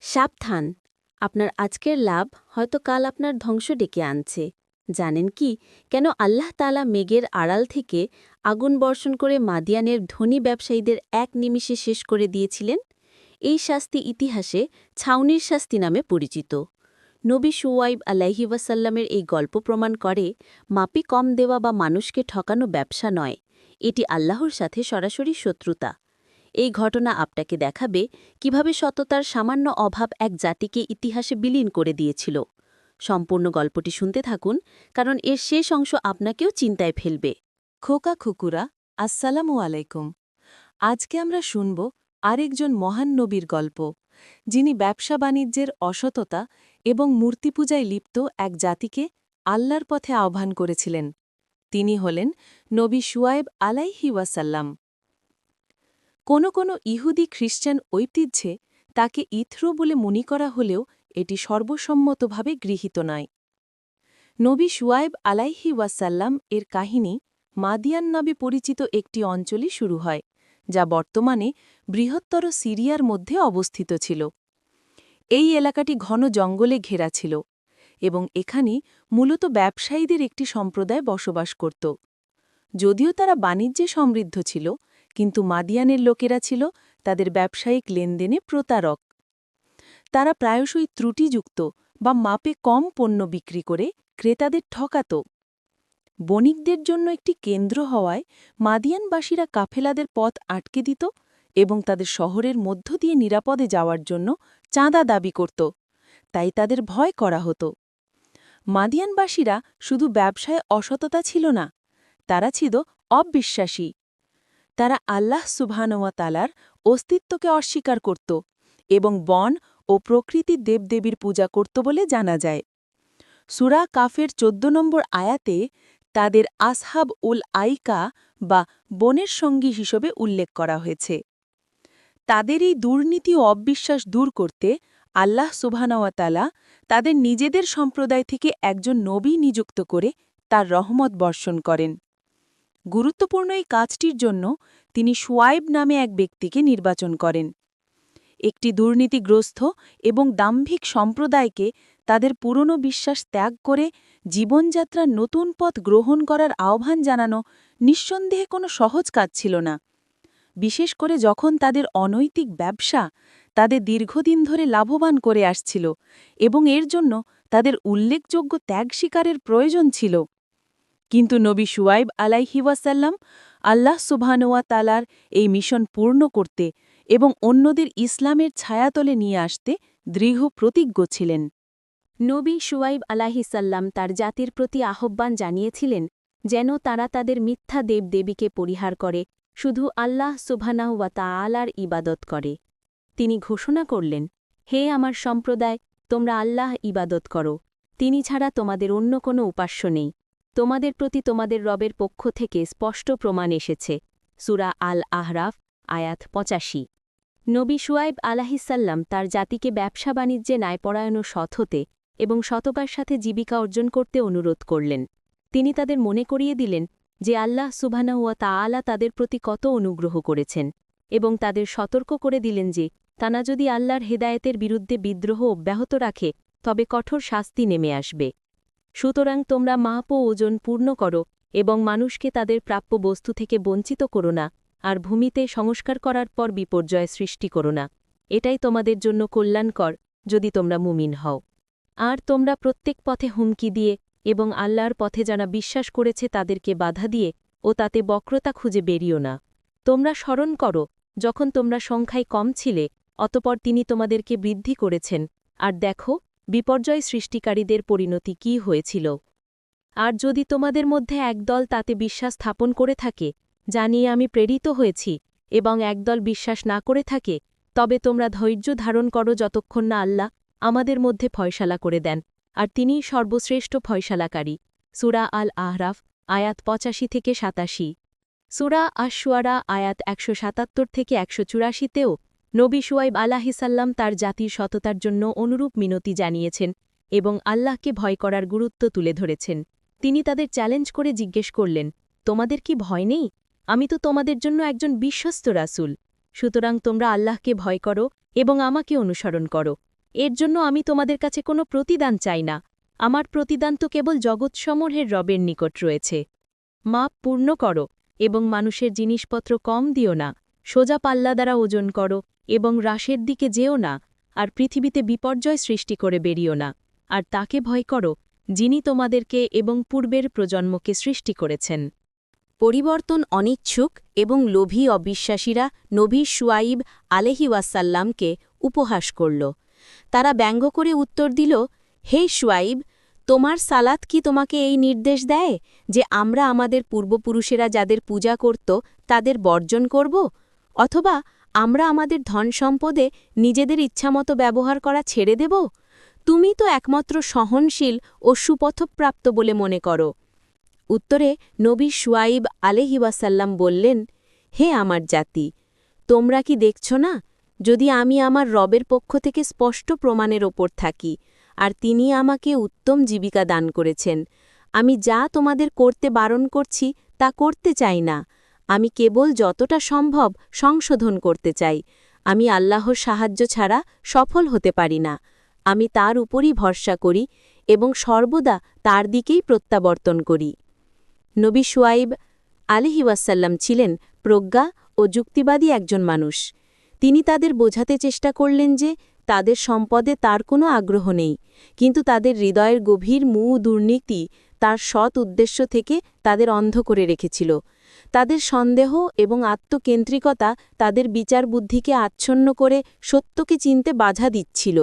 সাবধান, আপনার আজকের লাভ হয়তো কাল আপনার ধ্বংস ডেকে আনছে। জানেন কি কেন আল্লাহ তাআলা মেঘের আড়াল থেকে আগুন বর্ষণ করে মাদিয়ানের ধনী ব্যবসায়ীদের এক নিমিষে শেষ করে দিয়েছিলেন? এই শাস্তি ইতিহাসে ছাউনির শাস্তি নামে পরিচিত। নবী শুয়াইব আলাইহি ওয়াসাল্লামের এই গল্প প্রমাণ করে মাপি কম দেওয়া বা মানুষকে ঠকানো ব্যবসা নয়, এটি আল্লাহর সাথে সরাসরি শত্রুতা। এই ঘটনা আপনাকে দেখাবে কিভাবে সততার সামান্য অভাব এক জাতিকে ইতিহাসে বিলীন করে দিয়েছিল। সম্পূর্ণ গল্পটি শুনতে থাকুন, কারণ এর শেষ অংশ আপনাকেও চিন্তায় ফেলবে। খোকা খুকুরা, আসসালামু আলাইকুম। আজকে আমরা শুনব আরেকজন মহান নবীর গল্প, যিনি ব্যবসা বাণিজ্যের অসততা এবং মূর্তিপূজায় লিপ্ত এক জাতিকে আল্লাহর পথে আহ্বান করেছিলেন। তিনি হলেন নবী শুয়াইব আলাইহি ওয়াসাল্লাম। কোনো ইহুদি খ্রিস্টান ঐতিহ্যে তাকে ইথ্রো বলে মনে করা হলেও এটি সর্বসম্মতভাবে গৃহীত নয়। নবী শুয়াইব আলাইহি ওয়াসাল্লাম এর কাহিনী মাদিয়ান নামে পরিচিত একটি অঞ্চলে শুরু হয়, যা বর্তমানে বৃহত্তর সিরিয়ার মধ্যে অবস্থিত ছিল। এই এলাকাটি ঘন জঙ্গলে ঘেরা ছিল এবং এখানে মূলত ব্যবসায়ীদের একটি সম্প্রদায় বসবাস করত। যদিও তারা বাণিজ্যে সমৃদ্ধ ছিল, কিন্তু মাদিয়ানের লোকেরা ছিল তাদের ব্যবসায়িক লেনদেনে প্রতারক। তারা প্রায়শই ত্রুটিযুক্ত বা মাপে কম পণ্য বিক্রি করে ক্রেতাদের ঠকাত। বণিকদের জন্য একটি কেন্দ্র হওয়ায় মাদিয়ানবাসীরা কাফেলাদের পথ আটকে দিত এবং তাদের শহরের মধ্য দিয়ে নিরাপদে যাওয়ার জন্য চাঁদা দাবি করত, তাই তাদের ভয় করা হতো। মাদিয়ানবাসীরা শুধু ব্যবসায় অসততা ছিল না, তারা ছিল অবিশ্বাসী। তারা আল্লাহ সুবহানাহু তাআলার অস্তিত্বকে অস্বীকার করত এবং বন ও প্রকৃতির দেবদেবীর পূজা করত বলে জানা যায়। সূরা কাফের ১৪ নম্বর আয়াতে তাদের আসহাব উল আইকা বা বনের সঙ্গী হিসেবে উল্লেখ করা হয়েছে। তাদের এই দুর্নীতি ও অবিশ্বাস দূর করতে আল্লাহ সুবহানাহু তাআলা তাদের নিজেদের সম্প্রদায় থেকে একজন নবী নিযুক্ত করে তার রহমত বর্ষণ করেন। গুরুত্বপূর্ণ এই কাজটির জন্য তিনি শুয়াইব নামে এক ব্যক্তিকে নির্বাচন করেন। একটি দুর্নীতিগ্রস্ত এবং দাম্ভিক সম্প্রদায়কে তাদের পুরনো বিশ্বাস ত্যাগ করে জীবনযাত্রার নতুন পথ গ্রহণ করার আহ্বান জানানো নিঃসন্দেহে কোনো সহজ কাজ ছিল না, বিশেষ করে যখন তাদের অনৈতিক ব্যবসা তাদের দীর্ঘদিন ধরে লাভবান করে আসছিল এবং এর জন্য তাদের উল্লেখযোগ্য ত্যাগ স্বীকারের প্রয়োজন ছিল। কিন্তু নবী শুয়াইব আলাইহি ওয়াসাল্লাম আল্লাহ সুবহানাহু তাআলার এই মিশন পূর্ণ করতে এবং অন্যদের ইসলামের ছায়াতলে নিয়ে আসতে দৃঢ় প্রতিজ্ঞ ছিলেন। নবী শুয়াইব আলাইহিসাল্লাম তার জাতির প্রতি আহ্বান জানিয়েছিলেন যেন তারা তাদের মিথ্যা দেবদেবীকে পরিহার করে শুধু আল্লাহ সুবহানাহু ওয়া তাআলার ইবাদত করে। তিনি ঘোষণা করলেন, হে আমার সম্প্রদায়, তোমরা আল্লাহ ইবাদত করো, তিনি ছাড়া তোমাদের অন্য কোনো উপাস্য নেই। তোমাদের প্রতি তোমাদের রবের পক্ষ থেকে স্পষ্ট প্রমাণ এসেছে। সূরা আল আহরাফ, আয়াত ৮৫। নবী শুয়াইব আলাইহিসাল্লাম তার জাতিকে ব্যবসা বাণিজ্যে ন্যায়পরায়ণ সৎ হতে এবং সততার সাথে জীবিকা অর্জন করতে অনুরোধ করলেন। তিনি তাদের মনে করিয়ে দিলেন যে আল্লাহ সুবহানাহু ওয়া তাআলা তাদের প্রতি কত অনুগ্রহ করেছেন এবং তাদের সতর্ক করে দিলেন যে তারা যদি আল্লাহর হেদায়েতের বিরুদ্ধে বিদ্রোহ অব্যাহত রাখে তবে কঠোর শাস্তি নেমে আসবে। সুতরাং তোমরা মাপ ও ওজন পূর্ণ করো এবং মানুষকে তাদের প্রাপ্য বস্তু থেকে বঞ্চিত করো না, আর ভূমিতে সংস্কার করার পর বিপর্যয় সৃষ্টি করো না। এটাই তোমাদের জন্য কল্যাণকর যদি তোমরা মুমিন হও। আর তোমরা প্রত্যেক পথে হুমকি দিয়ে এবং আল্লাহর পথে যারা বিশ্বাস করেছে তাদেরকে বাধা দিয়ে ও তাতে বক্রতা খুঁজে বেরিও না। তোমরা স্মরণ করো যখন তোমরা সংখ্যায় কম ছিলে, অতপর তিনি তোমাদেরকে বৃদ্ধি করেছেন, আর দেখো বিপর্যয় সৃষ্টিকারীদের পরিণতি কী হয়েছিল। আর যদি তোমাদের মধ্যে একদল তাতে বিশ্বাস স্থাপন করে থাকে জানিয়ে আমি প্রেরিত হয়েছি এবং একদল বিশ্বাস না করে থাকে, তবে তোমরা ধৈর্য ধারণ করো যতক্ষণ না আল্লাহ আমাদের মধ্যে ফয়সালা করে দেন, আর তিনিই সর্বশ্রেষ্ঠ ফয়সালাকারী। সূরা আল আহরাফ, আয়াত ৮৫ থেকে ৮৭। সূরা আশ-শুআরা, আয়াত ১৭৭ থেকে ১৮৪তেও নবী শুয়াইব আলাইহিসাল্লাম তার জাতির সততার জন্য অনুরূপ মিনতি জানিয়েছেন এবং আল্লাহকে ভয় করার গুরুত্ব তুলে ধরেছেন। তিনি তাদের চ্যালেঞ্জ করে জিজ্ঞেস করলেন, তোমাদের কি ভয় নেই? আমি তো তোমাদের জন্য একজন বিশ্বস্ত রাসূল। সুতরাং তোমরা আল্লাহকে ভয় করো এবং আমাকে অনুসরণ করো। এর জন্য আমি তোমাদের কাছে কোনো প্রতিদান চাই না। আমার প্রতিদান তো কেবল জগৎসমূহের রবের নিকট রয়েছে। মাপ পূর্ণ করো এবং মানুষের জিনিসপত্র কম দিও না। সোজা পাল্লা দ্বারা ওজন করো এবং হ্রাসের দিকে যেও না। আর পৃথিবীতে বিপর্যয় সৃষ্টি করে বেরিও না। আর তাকে ভয় করো, যিনি তোমাদেরকে এবং পূর্বের প্রজন্মকে সৃষ্টি করেছেন। পরিবর্তন অনিচ্ছুক এবং লোভী অবিশ্বাসীরা নবী শুয়াইব আলহিওয়াসাল্লামকে উপহাস করল। তারা ব্যঙ্গ করে উত্তর দিল, হে শুয়াইব, তোমার সালাত কি তোমাকে এই নির্দেশ দেয় যে আমরা আমাদের পূর্বপুরুষেরা যাদের পূজা করত তাদের বর্জন করব, অথবা আমরা আমাদের ধন সম্পদে নিজেদের ইচ্ছামতো ব্যবহার করা ছেড়ে দেব? তুমি তো একমাত্র সহনশীল ও সুপথপ্রাপ্ত বলে মনে করো। উত্তরে নবী শুয়াইব আলহিওয়াসাল্লাম বললেন, হে আমার জাতি, তোমরা কি দেখছ না, যদি আমি আমার রবের পক্ষ থেকে স্পষ্ট প্রমাণের ওপর থাকি, আর তিনি আমাকে উত্তম জীবিকা দান করেছেন, আমি যা তোমাদের করতে বারণ করছি তা করতে চাই না। আমি কেবল যতটা সম্ভব সংশোধন করতে চাই। আমি আল্লাহর সাহায্য ছাড়া সফল হতে পারি না। আমি তার উপরই ভরসা করি এবং সর্বদা তার দিকেই প্রত্যাবর্তন করি। নবী শুয়াইব আলহিওয়াসাল্লাম ছিলেন প্রজ্ঞা ও যুক্তিবাদী একজন মানুষ। তিনি তাদের বোঝাতে চেষ্টা করলেন যে তাদের সম্পদে তার কোনো আগ্রহ নেই, কিন্তু তাদের হৃদয়ের গভীর দুর্নীতি তার সৎ উদ্দেশ্য থেকে তাদের অন্ধ করে রেখেছিল। তাদের সন্দেহ এবং আত্মকেন্দ্রিকতা তাদের বিচার বুদ্ধিকে আচ্ছন্ন করে সত্যকে চিনতে বাধা দিচ্ছিল।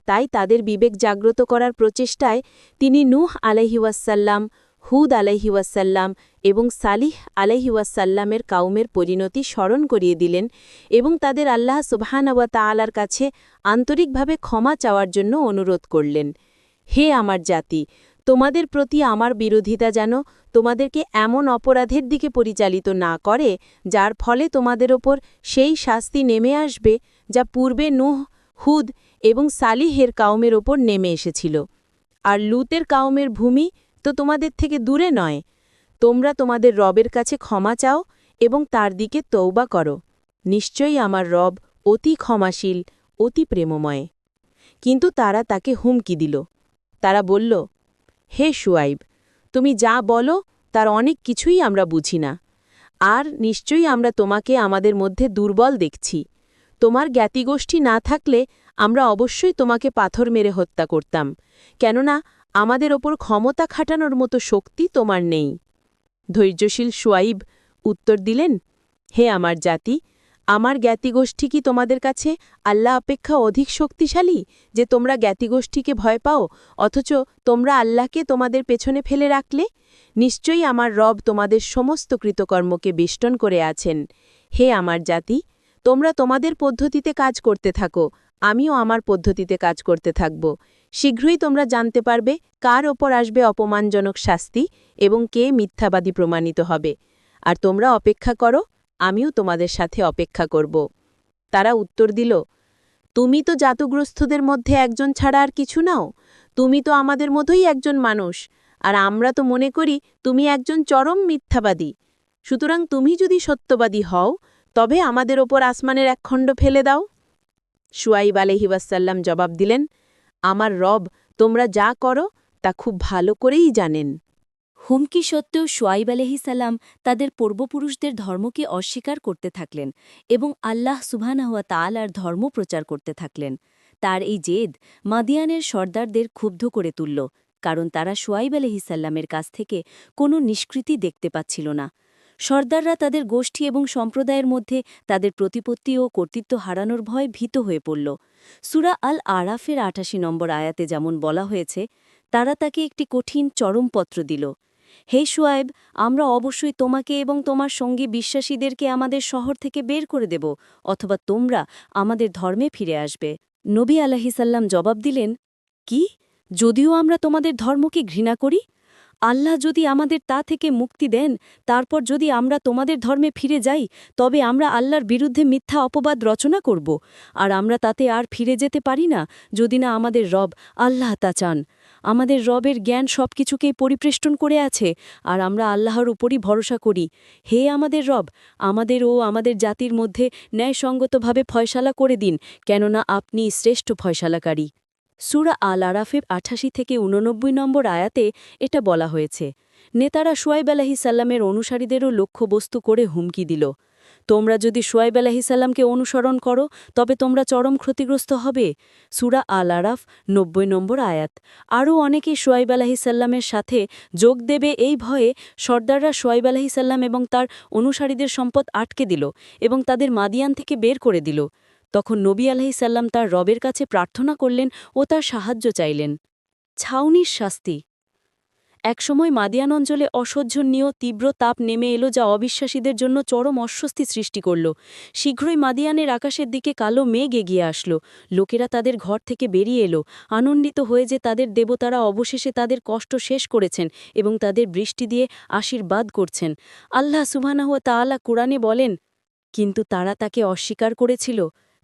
তাই তাদের বিবেক জাগ্রত করার প্রচেষ্টায় তিনি নূহ আলাইহিওয়াসাল্লাম, হুদ আলাইহিওয়াসাল্লাম এবং সালিহ আলাইহিওয়াসাল্লামের কাউমের পরিণতি স্মরণ করিয়ে দিলেন এবং তাদের আল্লাহ সুবহানাহু ওয়া তাআলার কাছে আন্তরিকভাবে ক্ষমা চাওয়ার জন্য অনুরোধ করলেন। হে আমার জাতি, তোমাদের প্রতি আমার বিরোধিতা যেন তোমাদেরকে এমন অপরাধের দিকে পরিচালিত না করে যার ফলে তোমাদের ওপর সেই শাস্তি নেমে আসবে যা পূর্বে নূহ, হুদ এবং সালিহের কাউমের ওপর নেমে এসেছিল। আর লুতের কাউমের ভূমি তো তোমাদের থেকে দূরে নয়। তোমরা তোমাদের রবের কাছে ক্ষমা চাও এবং তার দিকে তওবা করো। নিশ্চয়ই আমার রব অতি ক্ষমাশীল, অতি প্রেমময়। কিন্তু তারা তাকে হুমকি দিল। তারা বলল, হে শুয়াইব, তুমি যা বলো তার অনেক কিছুই আমরা বুঝি না। আর নিশ্চয়ই আমরা তোমাকে আমাদের মধ্যে দুর্বল দেখছি। তোমার জ্ঞাতিগোষ্ঠী না থাকলে আমরা অবশ্যই তোমাকে পাথর মেরে হত্যা করতাম, কেননা আমাদের ওপর ক্ষমতা খাটানোর মতো শক্তি তোমার নেই। ধৈর্যশীল শুয়াইব উত্তর দিলেন, হে আমার জাতি, আমার জ্ঞাতিগোষ্ঠী কি তোমাদের কাছে আল্লাহ অপেক্ষা অধিক শক্তিশালী যে তোমরা জ্ঞাতিগোষ্ঠীকে ভয় পাও, অথচ তোমরা আল্লাহকে তোমাদের পেছনে ফেলে রাখলে? নিশ্চয়ই আমার রব তোমাদের সমস্ত কৃতকর্মকে বেষ্টন করে আছেন। হে আমার জাতি, তোমরা তোমাদের পদ্ধতিতে কাজ করতে থাকো, আমিও আমার পদ্ধতিতে কাজ করতে থাকব। শীঘ্রই তোমরা জানতে পারবে কার ওপর আসবে অপমানজনক শাস্তি এবং কে মিথ্যাবাদী প্রমাণিত হবে। আর তোমরা অপেক্ষা করো, আমিও তোমাদের সাথে অপেক্ষা করব। তারা উত্তর দিল, তুমি তো জাতগ্রস্তদের মধ্যে একজন ছাড়া আর কিছু নাও। তুমি তো আমাদের মতোই একজন মানুষ, আর আমরা তো মনে করি তুমি একজন চরম মিথ্যাবাদী। সুতরাং তুমি যদি সত্যবাদী হও, তবে আমাদের ওপর আসমানের এক খণ্ড ফেলে দাও। শুয়াইব আলাইহিওয়াসাল্লাম জবাব দিলেন, আমার রব তোমরা যা করো তা খুব ভালো করেই জানেন। হুমকি সত্ত্বেও শুয়াইব আলাইহিসাল্লাম তাদের পূর্বপুরুষদের ধর্মকে অস্বীকার করতে থাকলেন এবং আল্লাহ সুবহানাহু ওয়া তাআলার ধর্ম প্রচার করতে থাকলেন। তার এই জেদ মাদিয়ানের সর্দারদের ক্ষুব্ধ করে তুলল, কারণ তারা শুয়াইব আলাইহিসাল্লামের কাছ থেকে কোনো নিষ্কৃতি দেখতে পাচ্ছিল না। সর্দাররা তাদের গোষ্ঠী এবং সম্প্রদায়ের মধ্যে তাদের প্রতিপত্তি ও কর্তৃত্ব হারানোর ভয় ভীত হয়ে পড়ল। সূরা আল আরাফের ৮৮ নম্বর আয়াতে যেমন বলা হয়েছে, তারা তাকে একটি কঠিন চরমপত্র দিল। হে শুয়াইব, আমরা অবশ্যই তোমাকে এবং তোমার সঙ্গী বিশ্বাসীদেরকে আমাদের শহর থেকে বের করে দেব, অথবা তোমরা আমাদের ধর্মে ফিরে আসবে। নবী আলাইহিসাল্লাম জবাব দিলেন, কি? যদিও আমরা তোমাদের ধর্মকে ঘৃণা করি? আল্লাহ যদি আমাদের তা থেকে মুক্তি দেন, তারপর যদি আমরা তোমাদের ধর্মে ফিরে যাই, তবে আমরা আল্লাহর বিরুদ্ধে মিথ্যা অপবাদ রচনা করব, আর আমরা তাতে আর ফিরে যেতে পারি না যদি না আমাদের রব আল্লাহ তা চান। আমাদের রবের জ্ঞান সবকিছুকেই পরিবেষ্টন করে আছে, আর আমরা আল্লাহর উপরই ভরসা করি। হে আমাদের রব, আমাদের ও আমাদের জাতির মধ্যে ন্যায়সঙ্গতভাবে ফয়সালা করে দিন, কেননা আপনি শ্রেষ্ঠ ফয়সালাকারী। সূরা আল আরাফের ৮৮ থেকে ৮৯ নম্বর আয়াতে এটা বলা হয়েছে। নেতারা শুয়াইব আলাইহিসাল্লামের অনুসারীদেরও লক্ষ্যবস্তু করে হুমকি দিল, তোমরা যদি শুয়াইব আলাইহিসাল্লামকে অনুসরণ করো তবে তোমরা চরম ক্ষতিগ্রস্ত হবে। সূরা আল আরাফ ৯০ নম্বর আয়াত। আরও অনেকে শুয়াইব আলাইহিসাল্লামের সাথে যোগ দেবে এই ভয়ে সর্দাররা শুয়াইব আলাইহিসাল্লাম এবং তার অনুসারীদের সম্পদ আটকে দিল এবং তাদের মাদিয়ান থেকে বের করে দিল। তখন নবী আলাইহিসাল্লাম তার রবের কাছে প্রার্থনা করলেন ও তার সাহায্য চাইলেন। ছাউনির শাস্তি। একসময় মাদিয়ান অঞ্চলে অসহ্যনীয় তীব্র তাপ নেমে এলো, যা অবিশ্বাসীদের জন্য চরম অস্বস্তি সৃষ্টি করল। শীঘ্রই মাদিয়ানের আকাশের দিকে কালো মেঘ এগিয়ে আসলো। লোকেরা তাদের ঘর থেকে বেরিয়ে এলো, আনন্দিত হয়ে যে তাদের দেবতারা অবশেষে তাদের কষ্ট শেষ করেছেন এবং তাদের বৃষ্টি দিয়ে আশীর্বাদ করছেন। আল্লাহ সুবহানাহু ওয়া তাআলা কুরআনে বলেন, কিন্তু তারা তাকে অস্বীকার করেছিল,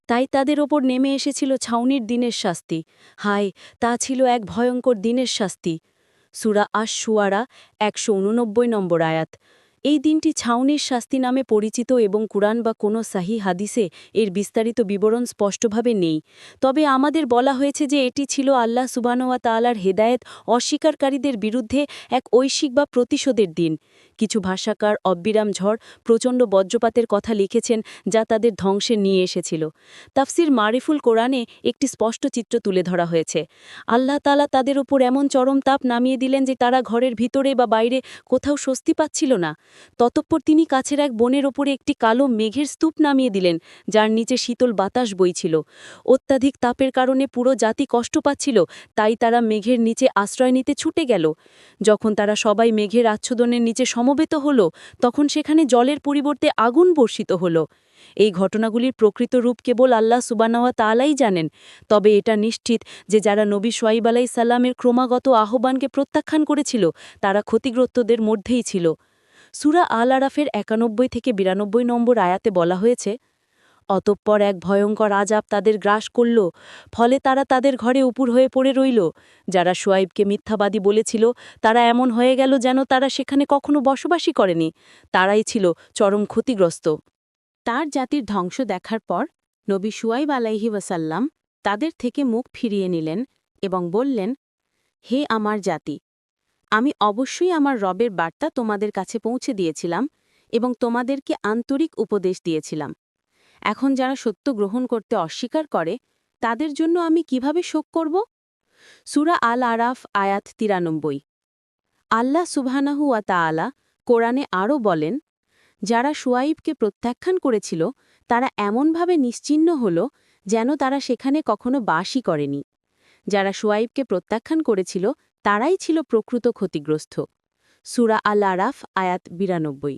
তাই তাদের ওপর নেমে এসেছিল ছাউনির দিনের শাস্তি। হায়, তা ছিল এক ভয়ঙ্কর দিনের শাস্তি। সূরা আশ-শুআরা ১৮৯ নম্বর আয়াত। এই দিনটি ছাউনির শাস্তি নামে পরিচিত এবং কুরআন বা কোনো সাহি হাদিসে এর বিস্তারিত বিবরণ স্পষ্টভাবে নেই। তবে আমাদের বলা হয়েছে যে এটি ছিল আল্লাহ সুবহানাহু ওয়া তাআলার হেদায়েত অস্বীকারীদের বিরুদ্ধে এক ঐশিক বা প্রতিশোধের দিন। কিছু ভাষ্যকার অবিরাম ঝড়, প্রচণ্ড বজ্রপাতের কথা লিখেছেন, যা তাদের ধ্বংসে নিয়ে এসেছিল। তাফসির মারিফুল কোরআনে একটি স্পষ্ট চিত্র তুলে ধরা হয়েছে। আল্লাহ তাআলা তাদের উপর এমন চরম তাপ নামিয়ে দিলেন যে তারা ঘরের ভিতরে বা বাইরে কোথাও স্বস্তি পাচ্ছিল না। ততঃপর তিনি কাছের এক বনের ওপরে একটি কালো মেঘের স্তূপ নামিয়ে দিলেন, যার নিচে শীতল বাতাস বইছিল। অত্যাধিক তাপের কারণে পুরো জাতি কষ্ট পাচ্ছিল, তাই তারা মেঘের নিচে আশ্রয় নিতে ছুটে গেল। যখন তারা সবাই মেঘের আচ্ছাদনের নিচে সমবেত হল, তখন সেখানে জলের পরিবর্তে আগুন বর্ষিত হল। এই ঘটনাগুলির প্রকৃত রূপ কেবল আল্লাহ সুবহানাহু ওয়া তাআলাই জানেন। তবে এটা নিশ্চিত যে যারা নবী শুআইব আলাইহিসসালামের ক্রমাগত আহ্বানকে প্রত্যাখ্যান করেছিল, তারা ক্ষতিগ্রস্তদের মধ্যেই ছিল। সূরা আল আরাফের ৯১ থেকে ৯২ নম্বর আয়াতে বলা হয়েছে, অতঃপর এক ভয়ঙ্কর আযাব তাদের গ্রাস করল, ফলে তারা তাদের ঘরে উপুর হয়ে পড়ে রইল। যারা শুআইবকে মিথ্যাবাদী বলেছিল, তারা এমন হয়ে গেল যেন তারা সেখানে কখনো বসবাসই করেনি। তারাই ছিল চরম ক্ষতিগ্রস্ত। তার জাতির ধ্বংস দেখার পর নবী শুআইব আলাইহি ওয়াসাল্লাম তাদের থেকে মুখ ফিরিয়ে নিলেন এবং বললেন, হে আমার জাতি, আমি অবশ্যই আমার রবের বার্তা তোমাদের কাছে পৌঁছে দিয়েছিলাম এবং তোমাদেরকে আন্তরিক উপদেশ দিয়েছিলাম। এখন যারা সত্য গ্রহণ করতে অস্বীকার করে, তাদের জন্য আমি কিভাবে শোক করব? সূরা আল আরাফ আয়াত ৯৩। আল্লাহ সুবহানাহু ওয়া তাআলা কোরআনে আরও বলেন, যারা শুআইবকে প্রত্যাখ্যান করেছিল তারা এমনভাবে নিশ্চিহ্ন হল যেন তারা সেখানে কখনো বাসই করেনি। যারা শুআইবকে প্রত্যাখ্যান করেছিল তারাই ছিল প্রকৃত ক্ষতিগ্রস্ত। সূরা আল আরাফ আয়াত ৯২।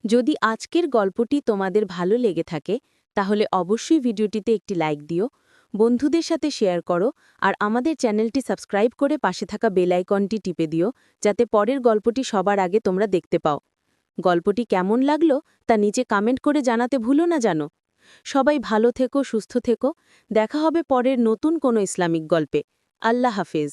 যদি আজকের গল্পটি তোমাদের ভালো লেগে থাকে, তাহলে অবশ্যই ভিডিওটিতে একটি লাইক দিও, বন্ধুদের সাথে শেয়ার করো, আর আমাদের চ্যানেলটি সাবস্ক্রাইব করে পাশে থাকা বেল আইকনটি টিপে দিও, যাতে পরের গল্পটি সবার আগে তোমরা দেখতে পাও। গল্পটি কেমন লাগলো তা নিচে কমেন্ট করে জানাতে ভুলো না জানো। সবাই ভালো থেকো, সুস্থ থেকো। দেখা হবে পরের নতুন কোনো ইসলামিক গল্পে। আল্লাহ হাফেজ।